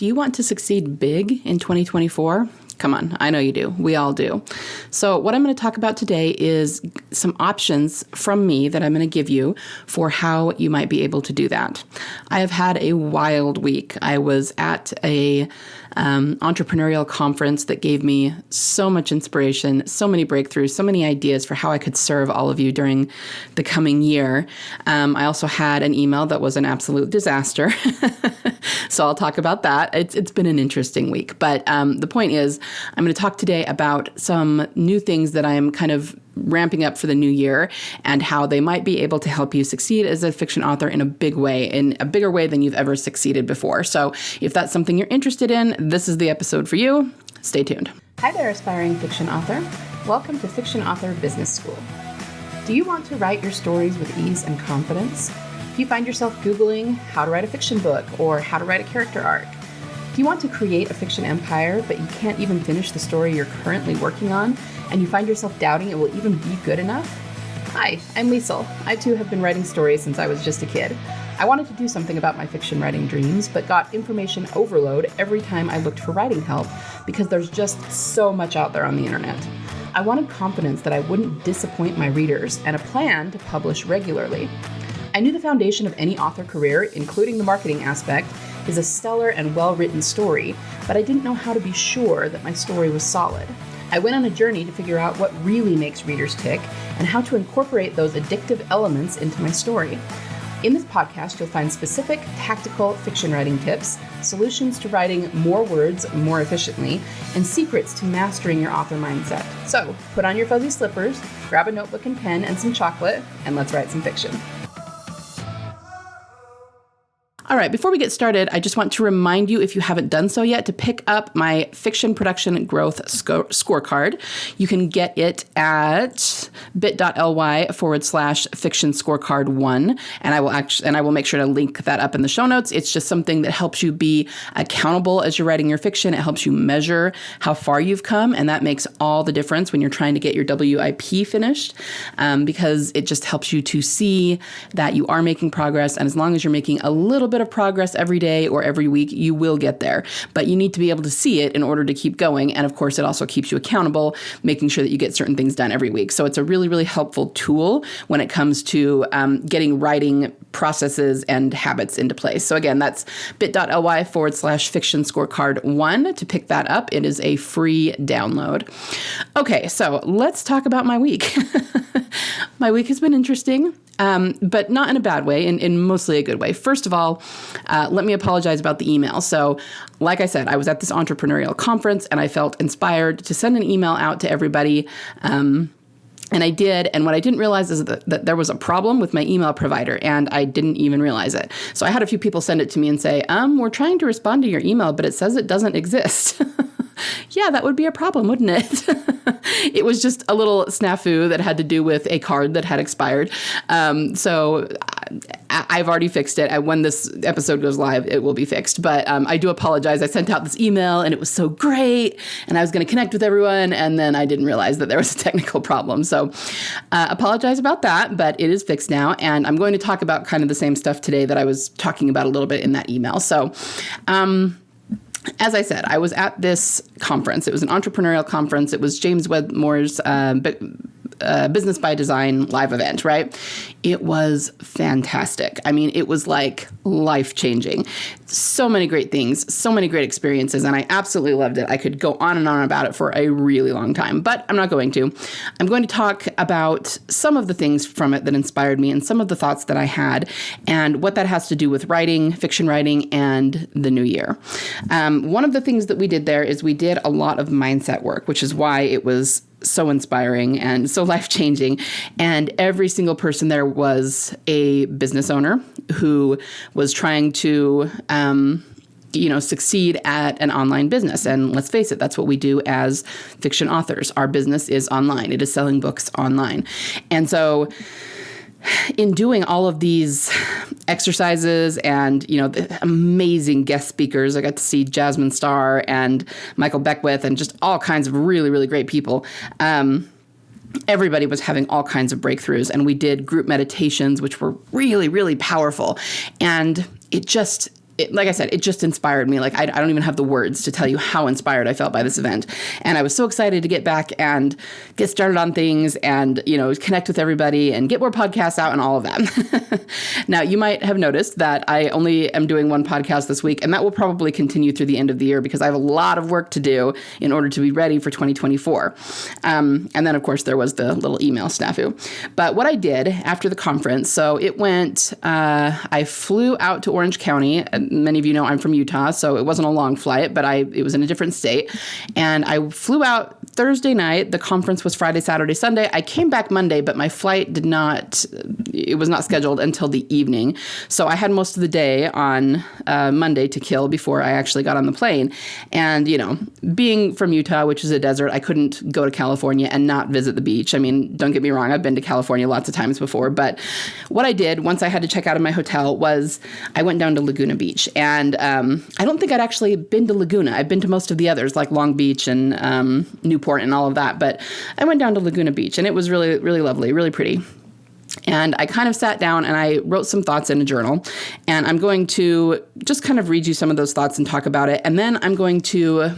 Do you want to succeed big in 2024? Come on, I know you do. We all do. So what I'm going to talk about today is some options from me that I'm going to give you for how you might be able to do that. I have had a wild week. I was at a entrepreneurial conference that gave me so much inspiration, so many breakthroughs, so many ideas for how I could serve all of you during the coming year. I also had an email that was an absolute disaster. So I'll talk about that. It's been an interesting week. But the point is, I'm going to talk today about some new things that I'm kind of ramping up for the new year and how they might be able to help you succeed as a fiction author in a big way, in a bigger way than you've ever succeeded before. So if that's something you're interested in, this is the episode for you. Stay tuned. Hi there, aspiring fiction author. Welcome to Fiction Author Business School. Do you want to write your stories with ease and confidence? Do you find yourself Googling how to write a fiction book or how to write a character arc? Do you want to create a fiction empire, but you can't even finish the story you're currently working on, and you find yourself doubting it will even be good enough? Hi, I'm Liesl. I too have been writing stories since I was just a kid. I wanted to do something about my fiction writing dreams, but got information overload every time I looked for writing help because there's just so much out there on the internet. I wanted confidence that I wouldn't disappoint my readers and a plan to publish regularly. I knew the foundation of any author career, including the marketing aspect, is a stellar and well-written story, but I didn't know how to be sure that my story was solid. I went on a journey to figure out what really makes readers tick and how to incorporate those addictive elements into my story. In this podcast, you'll find specific tactical fiction writing tips, solutions to writing more words more efficiently, and secrets to mastering your author mindset. So put on your fuzzy slippers, grab a notebook and pen and some chocolate, and let's write some fiction. All right, before we get started, I just want to remind you, if you haven't done so yet, to pick up my fiction production growth scorecard. You can get it at bit.ly/fiction scorecard 1. And I will make sure to link that up in the show notes. It's just something that helps you be accountable as you're writing your fiction. It helps you measure how far you've come. And that makes all the difference when you're trying to get your WIP finished, because it just helps you to see that you are making progress. And as long as you're making a little bit of progress every day or every week, you will get there. But you need to be able to see it in order to keep going. And of course, it also keeps you accountable, making sure that you get certain things done every week. So it's a really, really helpful tool when it comes to getting writing processes and habits into place. So again, that's bit.ly/fiction scorecard 1 to pick that up. It is a free download. Okay, so let's talk about my week. My week has been interesting. But not in a bad way, in mostly a good way. First of all, let me apologize about the email. So like I said, I was at this entrepreneurial conference and I felt inspired to send an email out to everybody. And I did. And what I didn't realize is that there was a problem with my email provider, and I didn't even realize it. So I had a few people send it to me and say, we're trying to respond to your email, but it says it doesn't exist. Yeah, that would be a problem, wouldn't it? It was just a little snafu that had to do with a card that had expired. So I've already fixed it. When this episode goes live, it will be fixed. But I do apologize. I sent out this email and it was so great. And I was going to connect with everyone. And then I didn't realize that there was a technical problem. So apologize about that. But it is fixed now. And I'm going to talk about kind of the same stuff today that I was talking about a little bit in that email. So as I said, I was at this conference. It was an entrepreneurial conference. It was James Wedmore's Business by Design live event, right? It was fantastic. I mean, it was like life-changing. So many great things, so many great experiences, and I absolutely loved it. I could go on and on about it for a really long time, but I'm not going to. I'm going to talk about some of the things from it that inspired me and some of the thoughts that I had and what that has to do with writing, fiction writing, and the new year. One of the things that we did there is we did a lot of mindset work, which is why it was so inspiring and so life-changing. And every single person there was a business owner who was trying to, succeed at an online business. And let's face it, that's what we do as fiction authors. Our business is online. It is selling books online. And so in doing all of these exercises and, the amazing guest speakers, I got to see Jasmine Starr and Michael Beckwith and just all kinds of really, really great people. Everybody was having all kinds of breakthroughs, and we did group meditations, which were really, really powerful. And it just like I said, it just inspired me. Like I don't even have the words to tell you how inspired I felt by this event. And I was so excited to get back and get started on things and, connect with everybody and get more podcasts out and all of that. Now, you might have noticed that I only am doing one podcast this week, and that will probably continue through the end of the year because I have a lot of work to do in order to be ready for 2024. And then, of course, there was the little email snafu. But what I did after the conference, so it went, I flew out to Orange County. Many of you know I'm from Utah, so it wasn't a long flight, but it was in a different state. And I flew out Thursday night. The conference was Friday, Saturday, Sunday. I came back Monday, but my flight it was not scheduled until the evening. So I had most of the day on Monday to kill before I actually got on the plane. And, being from Utah, which is a desert, I couldn't go to California and not visit the beach. I mean, don't get me wrong, I've been to California lots of times before, but what I did once I had to check out of my hotel was I went down to Laguna Beach. And I don't think I'd actually been to Laguna. I've been to most of the others, like Long Beach and Newport and all of that. But I went down to Laguna Beach, and it was really, really lovely, really pretty. And I kind of sat down and I wrote some thoughts in a journal. And I'm going to just kind of read you some of those thoughts and talk about it. And then I'm going to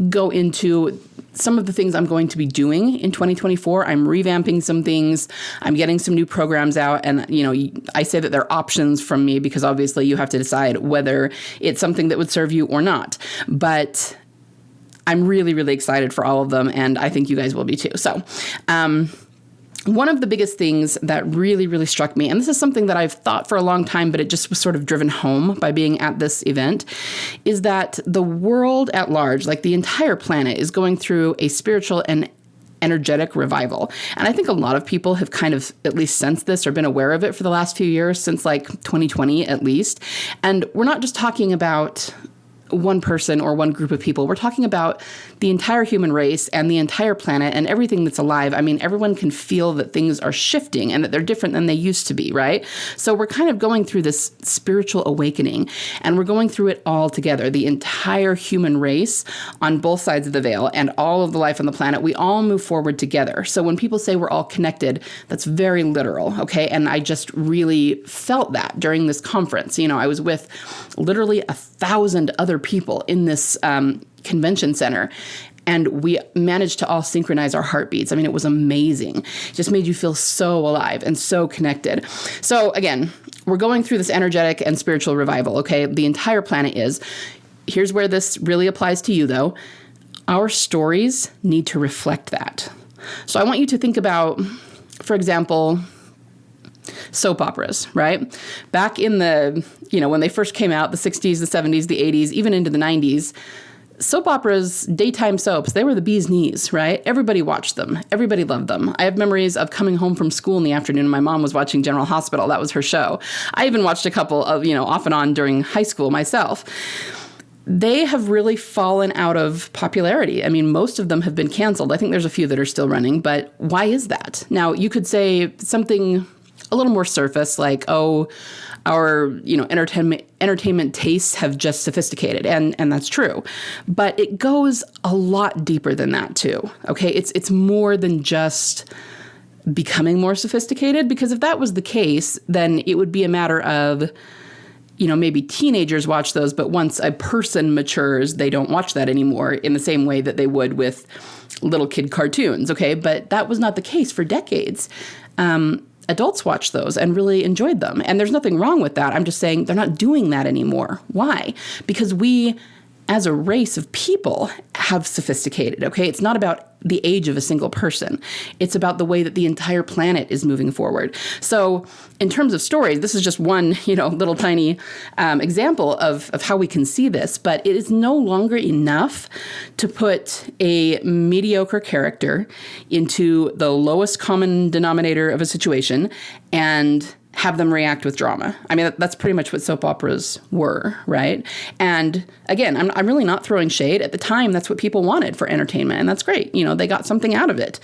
go into some of the things I'm going to be doing in 2024. I'm revamping some things. I'm getting some new programs out. And, I say that they're options from me because obviously you have to decide whether it's something that would serve you or not. But I'm really, really excited for all of them. And I think you guys will be too. So, one of the biggest things that really, really struck me, and this is something that I've thought for a long time, but it just was sort of driven home by being at this event, is that the world at large, like the entire planet, is going through a spiritual and energetic revival. And I think a lot of people have kind of at least sensed this or been aware of it for the last few years, since like 2020 at least. And we're not just talking about one person or one group of people. We're talking about the entire human race and the entire planet and everything that's alive. I mean, everyone can feel that things are shifting and that they're different than they used to be, right? So we're kind of going through this spiritual awakening, and we're going through it all together. The entire human race on both sides of the veil and all of the life on the planet, we all move forward together. So when people say we're all connected, that's very literal, okay? And I just really felt that during this conference. I was with literally 1,000 other people in this convention center, and we managed to all synchronize our heartbeats. I mean, it was amazing. It just made you feel so alive and so connected. So again, we're going through this energetic and spiritual revival, okay? The entire planet is. Here's where this really applies to you, though. Our stories need to reflect that. So I want you to think about, for example, soap operas, right? Back in the, when they first came out, the 60s, the 70s, the 80s, even into the 90s, soap operas, daytime soaps, they were the bee's knees, right? Everybody watched them. Everybody loved them. I have memories of coming home from school in the afternoon and my mom was watching General Hospital. That was her show. I even watched a couple of, off and on during high school myself. They have really fallen out of popularity. I mean, most of them have been canceled. I think there's a few that are still running, but why is that? Now, you could say something a little more surface, like, our entertainment tastes have just sophisticated, and that's true. But it goes a lot deeper than that too. Okay, it's more than just becoming more sophisticated, because if that was the case, then it would be a matter of, maybe teenagers watch those, but once a person matures, they don't watch that anymore in the same way that they would with little kid cartoons. Okay, but that was not the case for decades. Adults watched those and really enjoyed them. And there's nothing wrong with that. I'm just saying they're not doing that anymore. Why? Because we, as a race of people, have sophisticated, okay? It's not about the age of a single person. It's about the way that the entire planet is moving forward. So in terms of stories, this is just one, little tiny example of how we can see this, but it is no longer enough to put a mediocre character into the lowest common denominator of a situation and have them react with drama. I mean, that's pretty much what soap operas were, right? And again, I'm really not throwing shade. At the time, that's what people wanted for entertainment, and that's great. They got something out of it.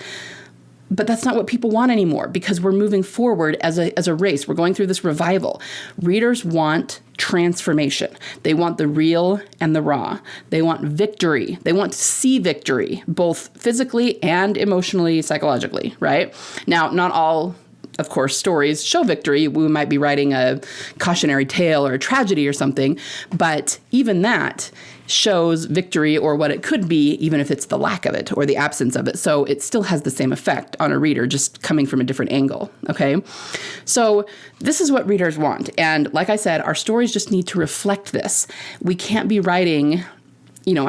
But that's not what people want anymore, because we're moving forward as a race. We're going through this revival. Readers want transformation. They want the real and the raw. They want victory. They want to see victory, both physically and emotionally, psychologically, right? Now, not all of course, stories show victory. We might be writing a cautionary tale or a tragedy or something, but even that shows victory or what it could be, even if it's the lack of it or the absence of it. So it still has the same effect on a reader, just coming from a different angle. Okay. So this is what readers want. And like I said, our stories just need to reflect this. We can't be writing,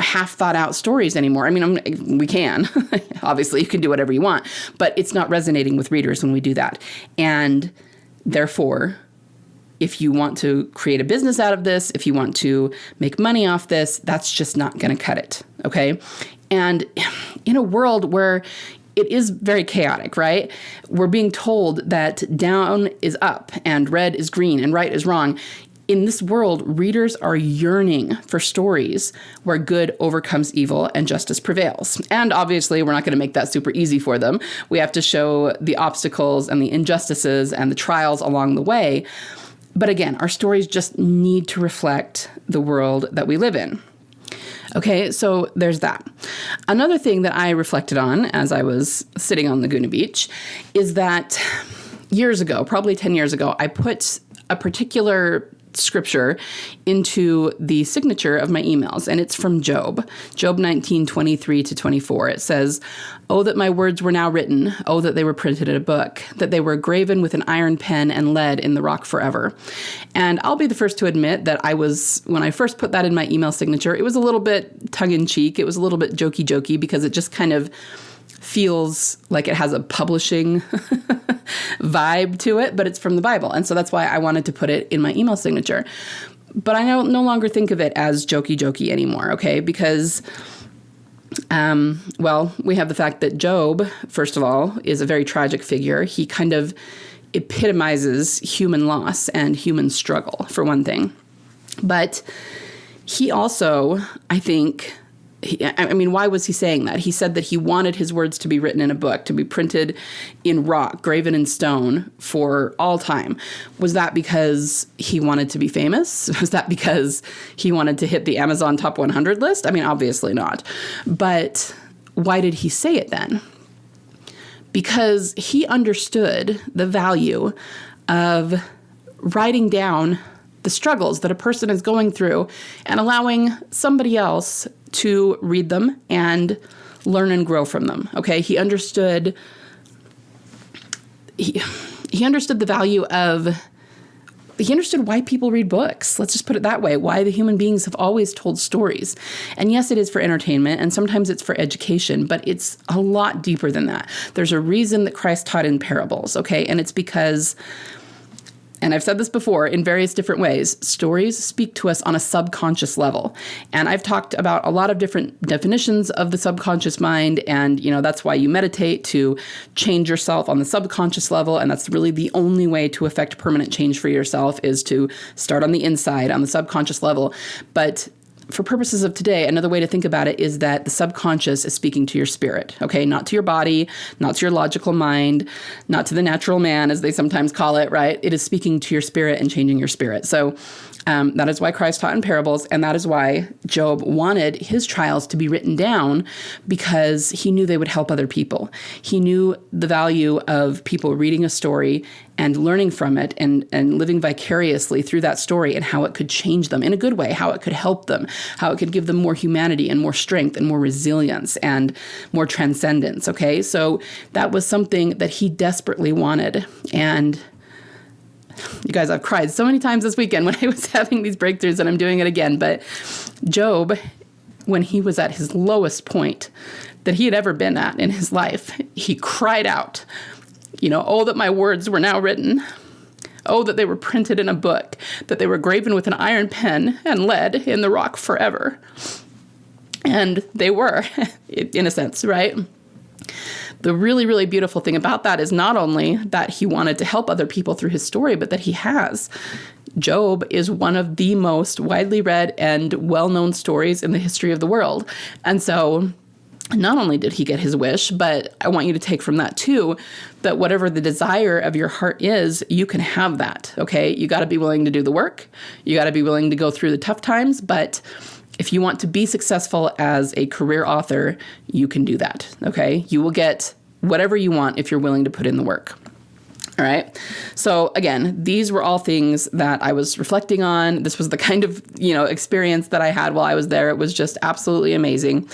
half thought out stories anymore. I mean, we can, obviously you can do whatever you want, but it's not resonating with readers when we do that. And therefore, if you want to create a business out of this, if you want to make money off this, that's just not going to cut it. Okay. And in a world where it is very chaotic, right? We're being told that down is up and red is green and right is wrong. In this world, readers are yearning for stories where good overcomes evil and justice prevails. And obviously, we're not going to make that super easy for them. We have to show the obstacles and the injustices and the trials along the way. But again, our stories just need to reflect the world that we live in. Okay, so there's that. Another thing that I reflected on as I was sitting on Laguna Beach is that years ago, probably 10 years ago, I put a particular scripture into the signature of my emails, and it's from Job 19:23-24. It says, "Oh, that my words were now written. Oh, that they were printed in a book, that they were graven with an iron pen and lead in the rock forever." And I'll be the first to admit that when I first put that in my email signature, it was a little bit tongue-in-cheek. It was a little bit jokey because it just kind of feels like it has a publishing vibe to it, but it's from the Bible. And so that's why I wanted to put it in my email signature. But I no longer think of it as jokey anymore, okay? Because, we have the fact that Job, first of all, is a very tragic figure. He kind of epitomizes human loss and human struggle, for one thing. But he also, I think... why was he saying that? He said that he wanted his words to be written in a book, to be printed in rock, graven in stone for all time. Was that because he wanted to be famous? Was that because he wanted to hit the Amazon top 100 list? I mean, obviously not. But why did he say it then? Because he understood the value of writing down the struggles that a person is going through and allowing somebody else to read them and learn and grow from them. Okay. He understood the value he understood why people read books. Let's just put it that way. Why the human beings have always told stories. And yes, it is for entertainment and sometimes it's for education, but it's a lot deeper than that. There's a reason that Christ taught in parables. Okay. And it's because, and I've said this before in various different ways, stories speak to us on a subconscious level. And I've talked about a lot of different definitions of the subconscious mind. And, that's why you meditate, to change yourself on the subconscious level. And that's really the only way to affect permanent change for yourself, is to start on the inside, on the subconscious level. But for purposes of today, another way to think about it is that the subconscious is speaking to your spirit, okay? Not to your body, not to your logical mind, not to the natural man, as they sometimes call it, right? It is speaking to your spirit and changing your spirit. So that is why Christ taught in parables, and that is why Job wanted his trials to be written down, because he knew they would help other people. He knew the value of people reading a story and learning from it and living vicariously through that story, and how it could change them in a good way, how it could help them, how it could give them more humanity and more strength and more resilience and more transcendence, okay? So that was something that he desperately wanted. And you guys, I've cried so many times this weekend when I was having these breakthroughs, and I'm doing it again. But Job, when he was at his lowest point that he had ever been at in his life, he cried out, "Oh, that my words were now written. Oh, that they were printed in a book, that they were graven with an iron pen and lead in the rock forever." And they were, in a sense, right? The really, really beautiful thing about that is not only that he wanted to help other people through his story, but that he has. Job is one of the most widely read and well-known stories in the history of the world. And so not only did he get his wish, but I want you to take from that too, that whatever the desire of your heart is, you can have that, okay? You got to be willing to do the work. You got to be willing to go through the tough times, but if you want to be successful as a career author, you can do that, okay? You will get whatever you want if you're willing to put in the work. All right. So again, these were all things that I was reflecting on. This was the kind of, experience that I had while I was there. It was just absolutely amazing.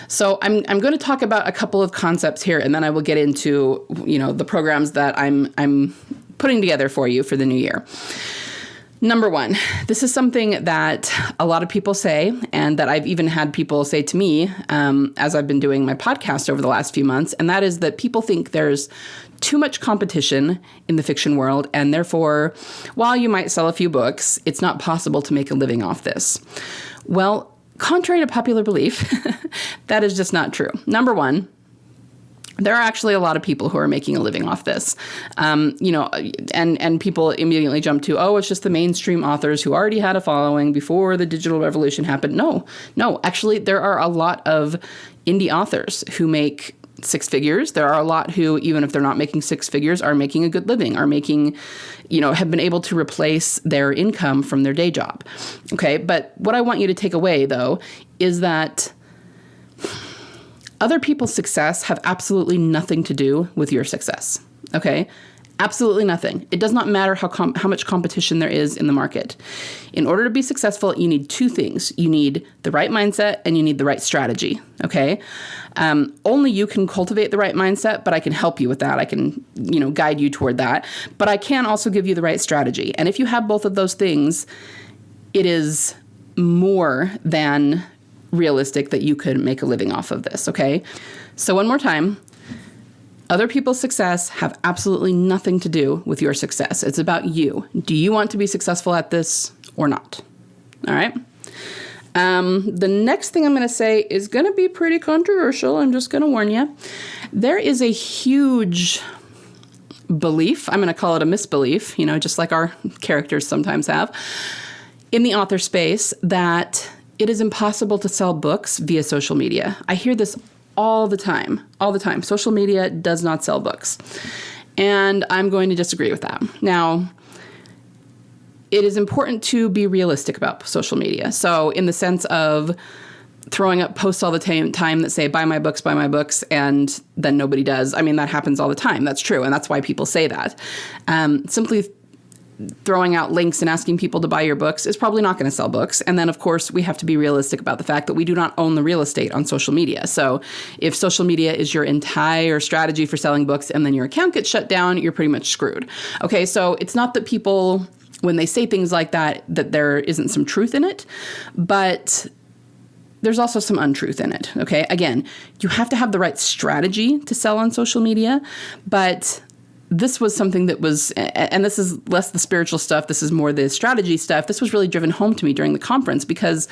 So I'm going to talk about a couple of concepts here, and then I will get into, the programs that I'm putting together for you for the new year. Number one, this is something that a lot of people say, and that I've even had people say to me as I've been doing my podcast over the last few months, and that is that people think there's too much competition in the fiction world, and therefore, while you might sell a few books, it's not possible to make a living off this. Well, contrary to popular belief, that is just not true. Number one, there are actually a lot of people who are making a living off this, and people immediately jump to, oh, it's just the mainstream authors who already had a following before the digital revolution happened. No, actually, there are a lot of indie authors who make six figures. There are a lot who, even if they're not making six figures, are making a good living, are making, have been able to replace their income from their day job. Okay. But what I want you to take away, though, is that other people's success have absolutely nothing to do with your success. Okay. Absolutely nothing. It does not matter how much competition there is in the market. In order to be successful, you need two things. You need the right mindset and you need the right strategy. Okay. Only you can cultivate the right mindset, but I can help you with that. I can, guide you toward that. But I can also give you the right strategy. And if you have both of those things, it is more than realistic that you could make a living off of this. Okay. So one more time. Other people's success have absolutely nothing to do with your success. It's about you. Do you want to be successful at this or not? All right. The next thing I'm going to say is going to be pretty controversial. I'm just going to warn you. There is a huge belief, I'm going to call it a misbelief, just like our characters sometimes have, in the author space, that it is impossible to sell books via social media. I hear this all the time. Social media does not sell books. And I'm going to disagree with that. Now, it is important to be realistic about social media. So in the sense of throwing up posts all the time that say, buy my books, and then nobody does. I mean, that happens all the time. That's true. And that's why people say that. Simply throwing out links and asking people to buy your books is probably not going to sell books. And then, of course, we have to be realistic about the fact that we do not own the real estate on social media. So if social media is your entire strategy for selling books and then your account gets shut down, you're pretty much screwed. Okay, so it's not that people, when they say things like that there isn't some truth in it, but there's also some untruth in it. Okay, again, you have to have the right strategy to sell on social media, but this was something that was, and this is less the spiritual stuff, this is more the strategy stuff. This was really driven home to me during the conference because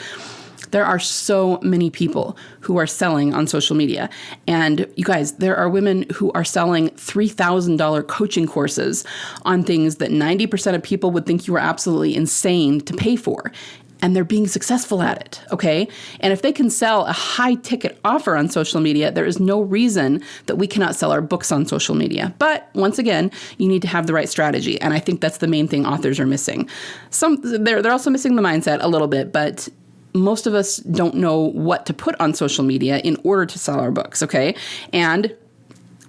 there are so many people who are selling on social media. And you guys, there are women who are selling $3,000 coaching courses on things that 90% of people would think you were absolutely insane to pay for. And they're being successful at it, okay? And if they can sell a high-ticket offer on social media, there is no reason that we cannot sell our books on social media. But once again, you need to have the right strategy, and I think that's the main thing authors are missing. They're also missing the mindset a little bit, but most of us don't know what to put on social media in order to sell our books, okay? And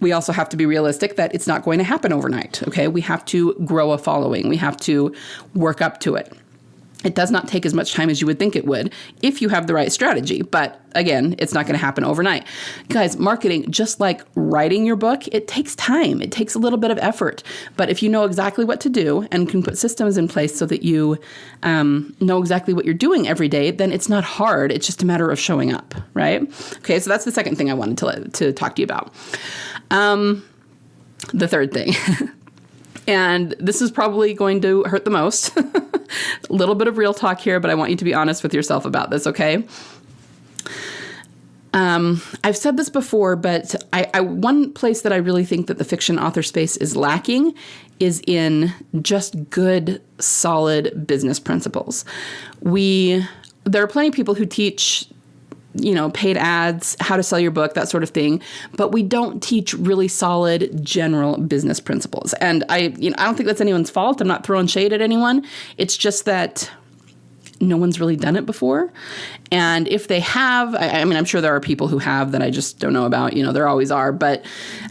we also have to be realistic that it's not going to happen overnight, okay? We have to grow a following. We have to work up to it. It does not take as much time as you would think it would if you have the right strategy. But again, it's not going to happen overnight. Guys, marketing, just like writing your book, it takes time. It takes a little bit of effort. But if you know exactly what to do and can put systems in place so that you know exactly what you're doing every day, then it's not hard. It's just a matter of showing up, right? Okay, so that's the second thing I wanted to talk to you about. The third thing, and this is probably going to hurt the most. A little bit of real talk here, but I want you to be honest with yourself about this, okay? I've said this before, but one place that I really think that the fiction author space is lacking is in just good, solid business principles. There are plenty of people who teach paid ads, how to sell your book, that sort of thing. But we don't teach really solid general business principles. And I don't think that's anyone's fault. I'm not throwing shade at anyone. It's just that no one's really done it before. And if they have, I mean, I'm sure there are people who have that I just don't know about. There always are, but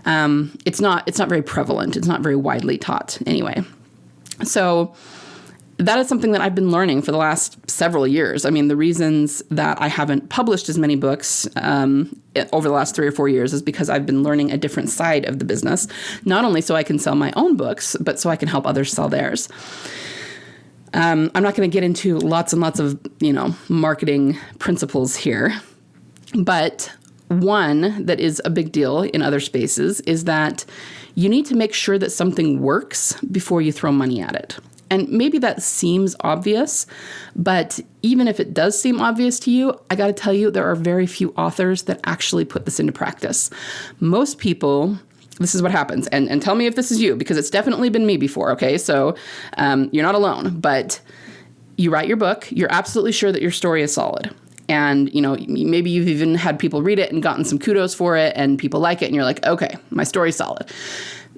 it's not very prevalent. It's not very widely taught anyway. So that is something that I've been learning for the last several years. I mean, the reasons that I haven't published as many books over the last 3 or 4 years is because I've been learning a different side of the business, not only so I can sell my own books, but so I can help others sell theirs. I'm not going to get into lots and lots of, marketing principles here, but one that is a big deal in other spaces is that you need to make sure that something works before you throw money at it. And maybe that seems obvious, but even if it does seem obvious to you, I got to tell you, there are very few authors that actually put this into practice. Most people, this is what happens. And tell me if this is you, because it's definitely been me before, okay? So you're not alone, but you write your book, you're absolutely sure that your story is solid. And, maybe you've even had people read it and gotten some kudos for it and people like it and you're like, okay, my story's solid.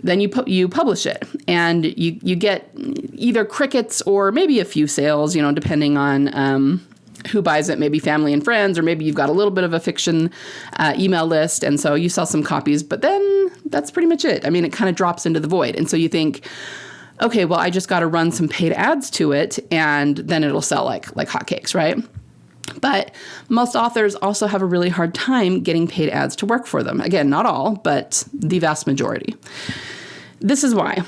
Then you publish it and you get either crickets or maybe a few sales, depending on who buys it, maybe family and friends, or maybe you've got a little bit of a fiction email list. And so you sell some copies, but then that's pretty much it. I mean, it kind of drops into the void. And so you think, okay, well, I just got to run some paid ads to it and then it'll sell like hotcakes, right? But most authors also have a really hard time getting paid ads to work for them. Again, not all, but the vast majority. This is why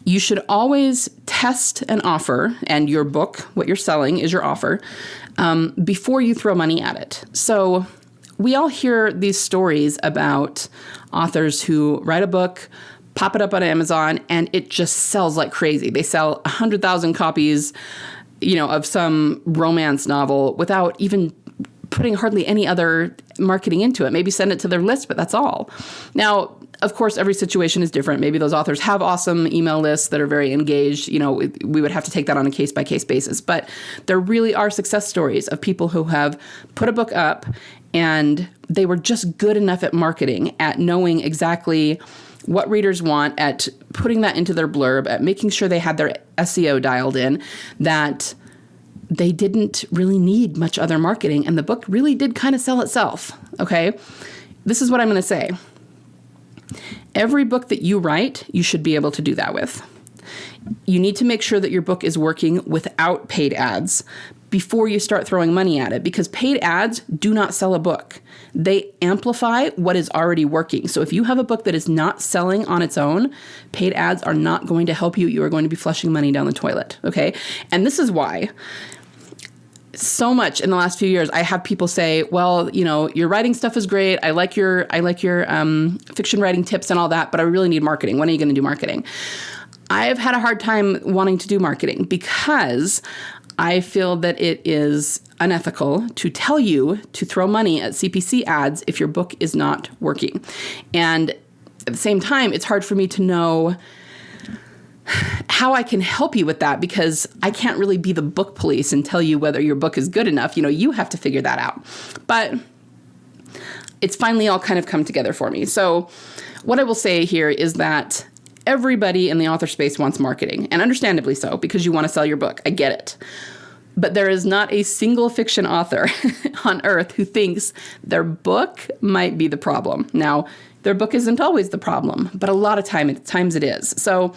you should always test an offer, and your book, what you're selling, is your offer, before you throw money at it. So we all hear these stories about authors who write a book, pop it up on Amazon, and it just sells like crazy. They sell 100,000 copies, of some romance novel without even putting hardly any other marketing into it. Maybe send it to their list, but that's all. Now, of course, every situation is different. Maybe those authors have awesome email lists that are very engaged. We would have to take that on a case-by-case basis. But there really are success stories of people who have put a book up and they were just good enough at marketing, at knowing exactly what readers want, at putting that into their blurb, at making sure they had their SEO dialed in, that they didn't really need much other marketing. And the book really did kind of sell itself. Okay. This is what I'm going to say. Every book that you write, you should be able to do that with. You need to make sure that your book is working without paid ads before you start throwing money at it, because paid ads do not sell a book. They amplify what is already working. So if you have a book that is not selling on its own, paid ads are not going to help you. You are going to be flushing money down the toilet, okay? And this is why so much in the last few years, I have people say, well, your writing stuff is great. I like your fiction writing tips and all that, but I really need marketing. When are you going to do marketing? I've had a hard time wanting to do marketing because I feel that it is unethical to tell you to throw money at CPC ads if your book is not working. And at the same time, it's hard for me to know how I can help you with that, because I can't really be the book police and tell you whether your book is good enough. You have to figure that out. But it's finally all kind of come together for me. So what I will say here is that everybody in the author space wants marketing, and understandably so, because you want to sell your book. I get it. But there is not a single fiction author on earth who thinks their book might be the problem. Now, their book isn't always the problem, but a lot of times it is. So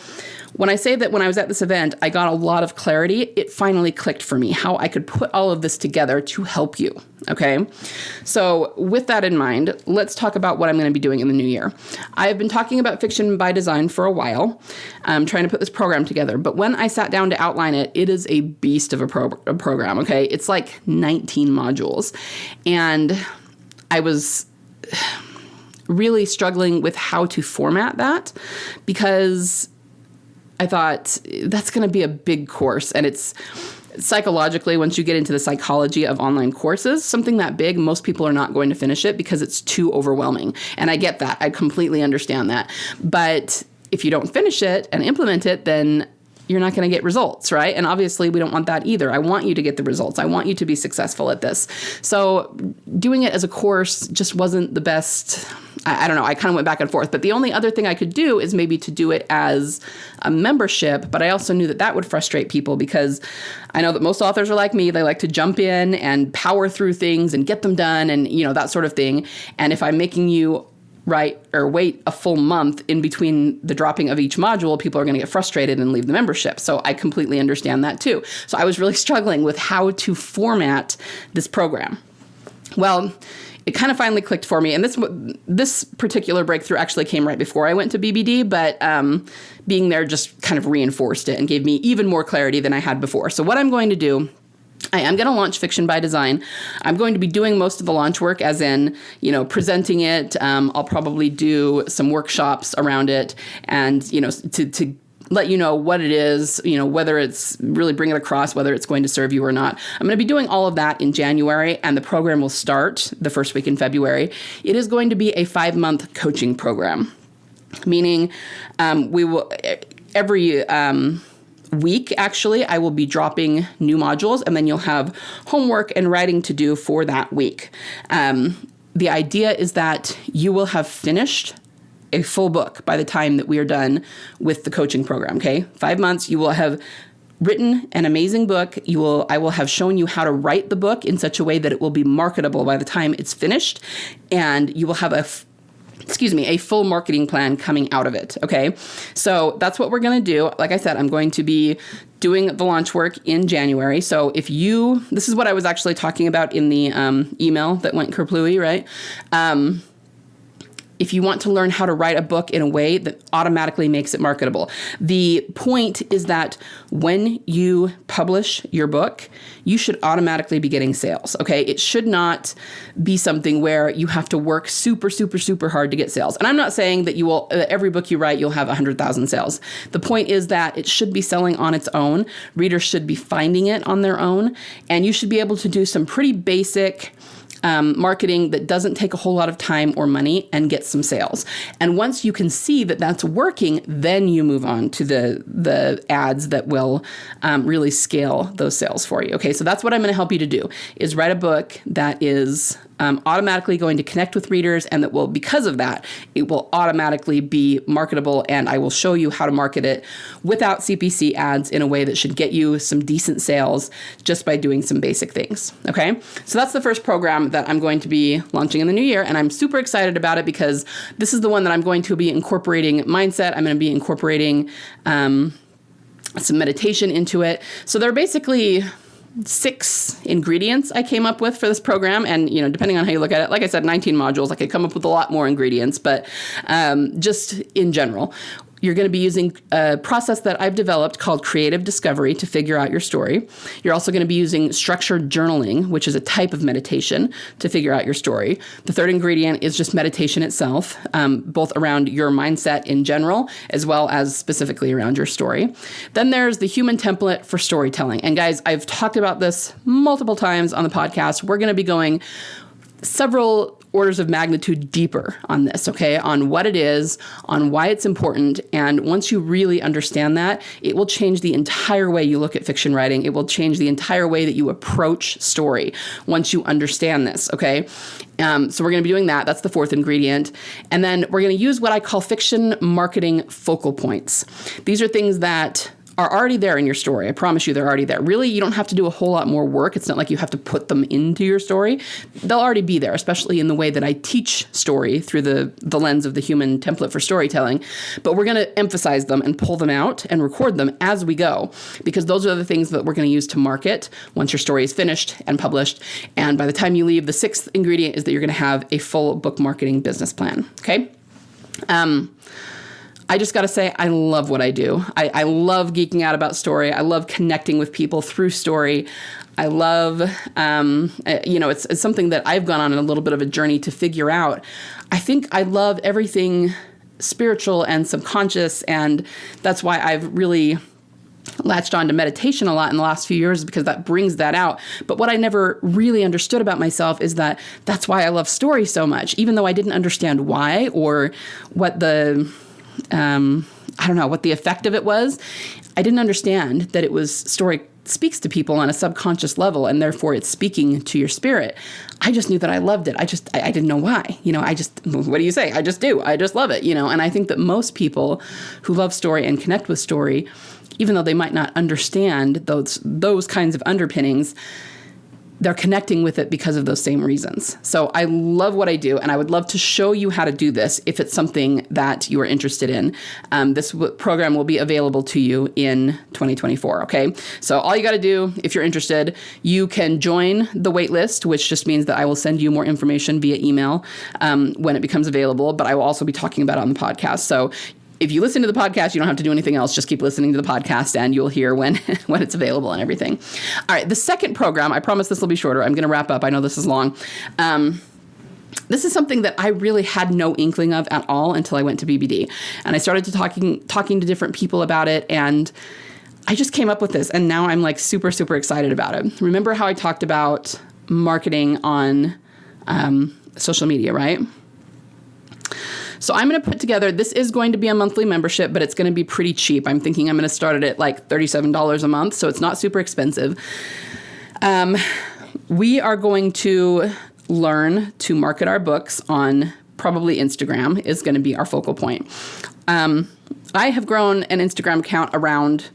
when I say that when I was at this event, I got a lot of clarity, it finally clicked for me how I could put all of this together to help you. Okay. So with that in mind, let's talk about what I'm going to be doing in the new year. I have been talking about fiction by design for a while. I'm trying to put this program together, but when I sat down to outline it, it is a beast of a program. Okay. It's like 19 modules, and I was really struggling with how to format that, because I thought that's going to be a big course, and it's psychologically, once you get into the psychology of online courses, something that big, most people are not going to finish it because it's too overwhelming. And I get that. I completely understand that. But if you don't finish it and implement it, then you're not going to get results, right? And obviously we don't want that either. I want you to get the results. I want you to be successful at this. So doing it as a course just wasn't the best I don't know, I kind of went back and forth. But the only other thing I could do is maybe to do it as a membership. But I also knew that that would frustrate people, because I know that most authors are like me. They like to jump in and power through things and get them done and, that sort of thing. And if I'm making you write or wait a full month in between the dropping of each module, people are going to get frustrated and leave the membership. So I completely understand that too. So I was really struggling with how to format this program. Well, it kind of finally clicked for me. And this particular breakthrough actually came right before I went to BBD, but being there just kind of reinforced it and gave me even more clarity than I had before. So what I'm going to do, I am going to launch Fiction by Design. I'm going to be doing most of the launch work, as in, presenting it. I'll probably do some workshops around it and, to let you know what it is, whether it's really bring it across, whether it's going to serve you or not. I'm going to be doing all of that in January, and the program will start the first week in February. It is going to be a 5-month coaching program, meaning we will every week, actually, I will be dropping new modules, and then you'll have homework and writing to do for that week. The idea is that you will have finished a full book by the time that we are done with the coaching program, okay? 5 months, you will have written an amazing book. I will have shown you how to write the book in such a way that it will be marketable by the time it's finished, and you will have a full marketing plan coming out of it, okay? So that's what we're going to do. Like I said, I'm going to be doing the launch work in January. So this is what I was actually talking about in the email that went kerplooey, right? If you want to learn how to write a book in a way that automatically makes it marketable. The point is that when you publish your book, you should automatically be getting sales, okay? It should not be something where you have to work super, super, super hard to get sales. And I'm not saying that every book you write, you'll have 100,000 sales. The point is that it should be selling on its own. Readers should be finding it on their own. And you should be able to do some pretty basic marketing that doesn't take a whole lot of time or money and get some sales. And once you can see that that's working, then you move on to the ads that will really scale those sales for you. Okay, so that's what I'm going to help you to do, is write a book that is automatically going to connect with readers, and that will, because of that, it will automatically be marketable, and I will show you how to market it without CPC ads in a way that should get you some decent sales just by doing some basic things, okay? So that's the first program that I'm going to be launching in the new year, and I'm super excited about it because this is the one that I'm going to be incorporating mindset. I'm going to be incorporating some meditation into it. So there are basically 6 ingredients I came up with for this program. And, depending on how you look at it, like I said, 19 modules, I could come up with a lot more ingredients, but just in general, you're going to be using a process that I've developed called creative discovery to figure out your story. You're also going to be using structured journaling, which is a type of meditation, to figure out your story. The third ingredient is just meditation itself, both around your mindset in general, as well as specifically around your story. Then there's the human template for storytelling. And guys, I've talked about this multiple times on the podcast. We're going to be going several orders of magnitude deeper on this, okay? On what it is, on why it's important. And once you really understand that, it will change the entire way you look at fiction writing. It will change the entire way that you approach story once you understand this, okay? So we're going to be doing that. That's the fourth ingredient. And then we're going to use what I call fiction marketing focal points. These are things that are already there in your story. I promise you they're already there. Really, you don't have to do a whole lot more work. It's not like you have to put them into your story. They'll already be there, especially in the way that I teach story through the lens of the human template for storytelling. But we're going to emphasize them and pull them out and record them as we go, because those are the things that we're going to use to market once your story is finished and published. And by the time you leave, the sixth ingredient is that you're going to have a full book marketing business plan. Okay? I just got to say, I love what I do. I love geeking out about story. I love connecting with people through story. I love, it's something that I've gone on a little bit of a journey to figure out. I think I love everything spiritual and subconscious, and that's why I've really latched on to meditation a lot in the last few years, because that brings that out. But what I never really understood about myself is that that's why I love story so much, even though I didn't understand why or what what the effect of it was. I didn't understand that it was story speaks to people on a subconscious level, and therefore it's speaking to your spirit. I just knew that I loved it. I didn't know why. What do you say? I just do. I just love it, and I think that most people who love story and connect with story, even though they might not understand those kinds of underpinnings, they're connecting with it because of those same reasons. So I love what I do, and I would love to show you how to do this if it's something that you are interested in. This program will be available to you in 2024, okay? So all you got to do, if you're interested, you can join the wait list, which just means that I will send you more information via email when it becomes available, but I will also be talking about it on the podcast. So if you listen to the podcast, you don't have to do anything else. Just keep listening to the podcast and you'll hear when it's available and everything. All right. The second program, I promise this will be shorter. I'm going to wrap up. I know this is long. This is something that I really had no inkling of at all until I went to BBD. And I started talking to different people about it. And I just came up with this. And now I'm like super, super excited about it. Remember how I talked about marketing on social media, right? So I'm going to put together, this is going to be a monthly membership, but it's going to be pretty cheap. I'm thinking I'm going to start it at like $37 a month, so it's not super expensive. We are going to learn to market our books on probably Instagram is going to be our focal point. I have grown an Instagram account around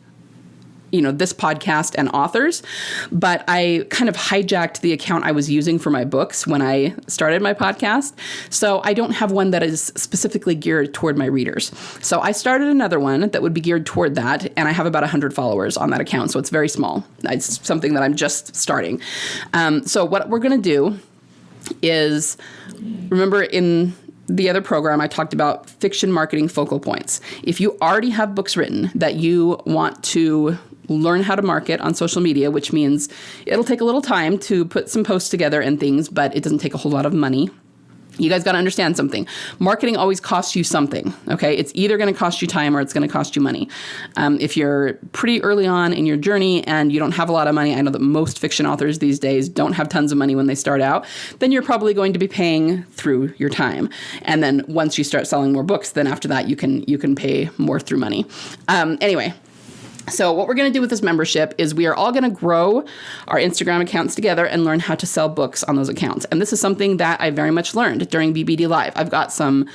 this podcast and authors, but I kind of hijacked the account I was using for my books when I started my podcast. So I don't have one that is specifically geared toward my readers. So I started another one that would be geared toward that, and I have about 100 followers on that account. So it's very small. It's something that I'm just starting. So what we're going to do is, remember in the other program, I talked about fiction marketing focal points. If you already have books written that you want to learn how to market on social media, which means it'll take a little time to put some posts together and things, but it doesn't take a whole lot of money. You guys got to understand something. Marketing always costs you something, okay? It's either going to cost you time or it's going to cost you money. If you're pretty early on in your journey and you don't have a lot of money, I know that most fiction authors these days don't have tons of money when they start out, then you're probably going to be paying through your time. And then once you start selling more books, then after that you can pay more through money. Anyway. So what we're going to do with this membership is we are all going to grow our Instagram accounts together and learn how to sell books on those accounts. And this is something that I very much learned during BBD Live. I've got some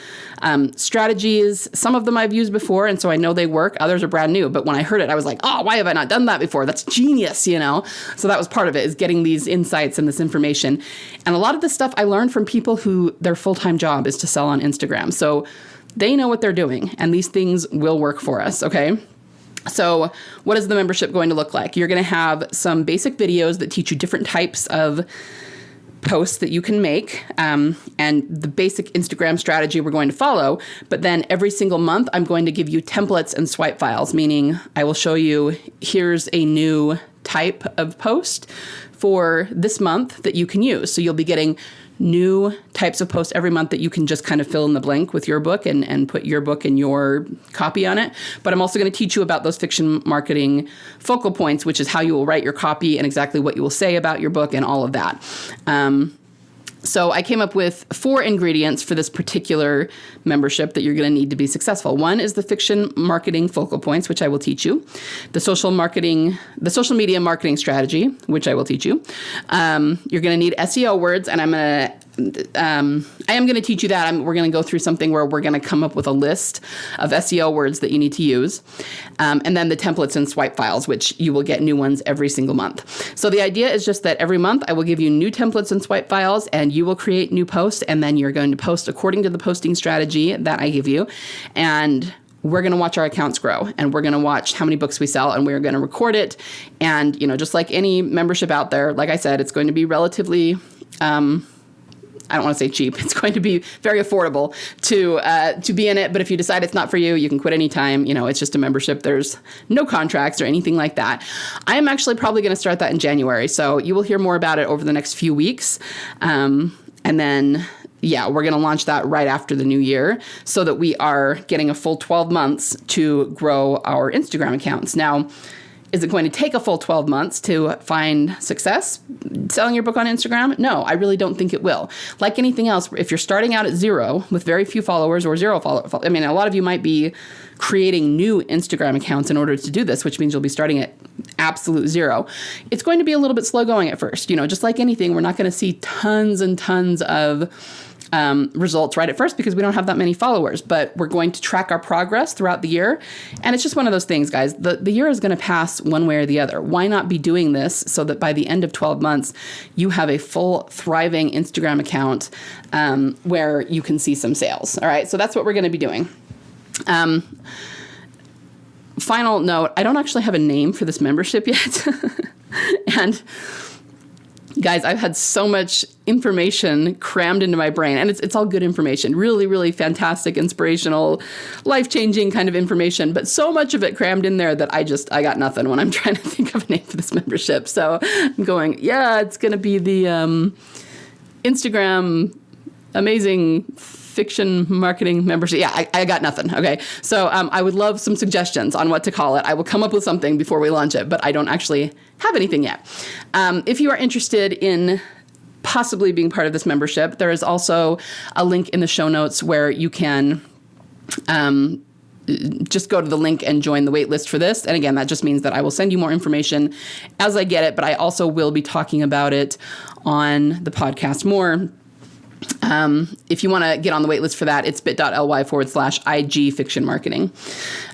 strategies. Some of them I've used before, and so I know they work. Others are brand new. But when I heard it, I was like, oh, why have I not done that before? That's genius, So that was part of it, is getting these insights and this information. And a lot of this stuff I learned from people who their full-time job is to sell on Instagram. So they know what they're doing, and these things will work for us, okay? So what is the membership going to look like? You're going to have some basic videos that teach you different types of posts that you can make, and the basic Instagram strategy we're going to follow. But then every single month, I'm going to give you templates and swipe files, meaning I will show you, here's a new type of post for this month that you can use. So you'll be getting new types of posts every month that you can just kind of fill in the blank with your book and put your book and your copy on it. But I'm also going to teach you about those fiction marketing focal points, which is how you will write your copy and exactly what you will say about your book and all of that. So I came up with 4 ingredients for this particular membership that you're going to need to be successful. One is the fiction marketing focal points, which I will teach you. The social media marketing strategy, which I will teach you. You're going to need SEO words, and I am going to teach you that. We're going to go through something where we're going to come up with a list of SEO words that you need to use. And then the templates and swipe files, which you will get new ones every single month. So the idea is just that every month I will give you new templates and swipe files, and you will create new posts, and then you're going to post according to the posting strategy that I give you. And we're going to watch our accounts grow, and we're going to watch how many books we sell, and we're going to record it. And, just like any membership out there, like I said, it's going to be relatively, I don't want to say cheap. It's going to be very affordable to be in it. But if you decide it's not for you, you can quit anytime. It's just a membership. There's no contracts or anything like that. I am actually probably going to start that in January. So you will hear more about it over the next few weeks. And then, we're going to launch that right after the new year so that we are getting a full 12 months to grow our Instagram accounts. Now, is it going to take a full 12 months to find success selling your book on Instagram? No, I really don't think it will. Like anything else, if you're starting out at 0 with very few followers or 0 followers, a lot of you might be creating new Instagram accounts in order to do this, which means you'll be starting at absolute zero. It's going to be a little bit slow going at first. Just like anything, we're not going to see tons and tons of results right at first because we don't have that many followers, but we're going to track our progress throughout the year. And it's just one of those things, guys. The year is going to pass one way or the other. Why not be doing this so that by the end of 12 months, you have a full thriving Instagram account where you can see some sales. All right. So that's what we're going to be doing. Final note, I don't actually have a name for this membership yet. And guys, I've had so much information crammed into my brain, and it's all good information, really, really fantastic, inspirational, life-changing kind of information, but so much of it crammed in there that I got nothing when I'm trying to think of a name for this membership. So I'm going, it's going to be the Instagram amazing fiction marketing membership. Yeah, I got nothing. Okay. So I would love some suggestions on what to call it. I will come up with something before we launch it, but I don't actually have anything yet. If you are interested in possibly being part of this membership, there is also a link in the show notes where you can just go to the link and join the wait list for this. And again, that just means that I will send you more information as I get it, but I also will be talking about it on the podcast more. If you want to get on the wait list for that, it's bit.ly/IG fiction marketing.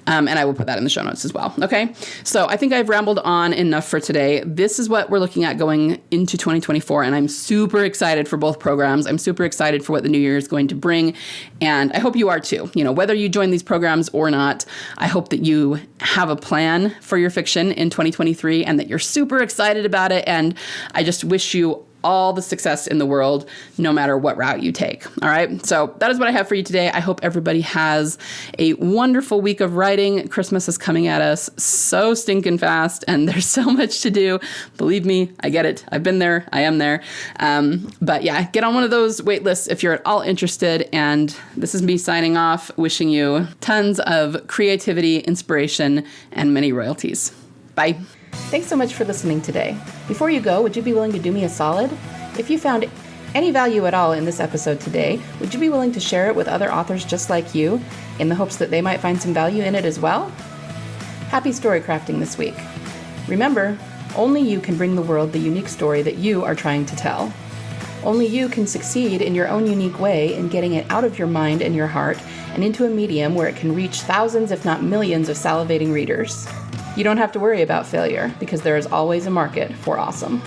And I will put that in the show notes as well. Okay. So I think I've rambled on enough for today. This is what we're looking at going into 2024. And I'm super excited for both programs. I'm super excited for what the new year is going to bring. And I hope you are too. Whether you join these programs or not, I hope that you have a plan for your fiction in 2023 and that you're super excited about it. And I just wish you all the success in the world, no matter what route you take. All right. So that is what I have for you today. I hope everybody has a wonderful week of writing. Christmas is coming at us so stinking fast, and there's so much to do. Believe me, I get it. I've been there. I am there. But yeah, get on one of those wait lists if you're at all interested. And this is me signing off, wishing you tons of creativity, inspiration, and many royalties. Bye. Thanks so much for listening today. Before you go, would you be willing to do me a solid? If you found any value at all in this episode today, would you be willing to share it with other authors just like you in the hopes that they might find some value in it as well? Happy story crafting this week. Remember, only you can bring the world the unique story that you are trying to tell. Only you can succeed in your own unique way in getting it out of your mind and your heart and into a medium where it can reach thousands, if not millions, of salivating readers. You don't have to worry about failure because there is always a market for awesome.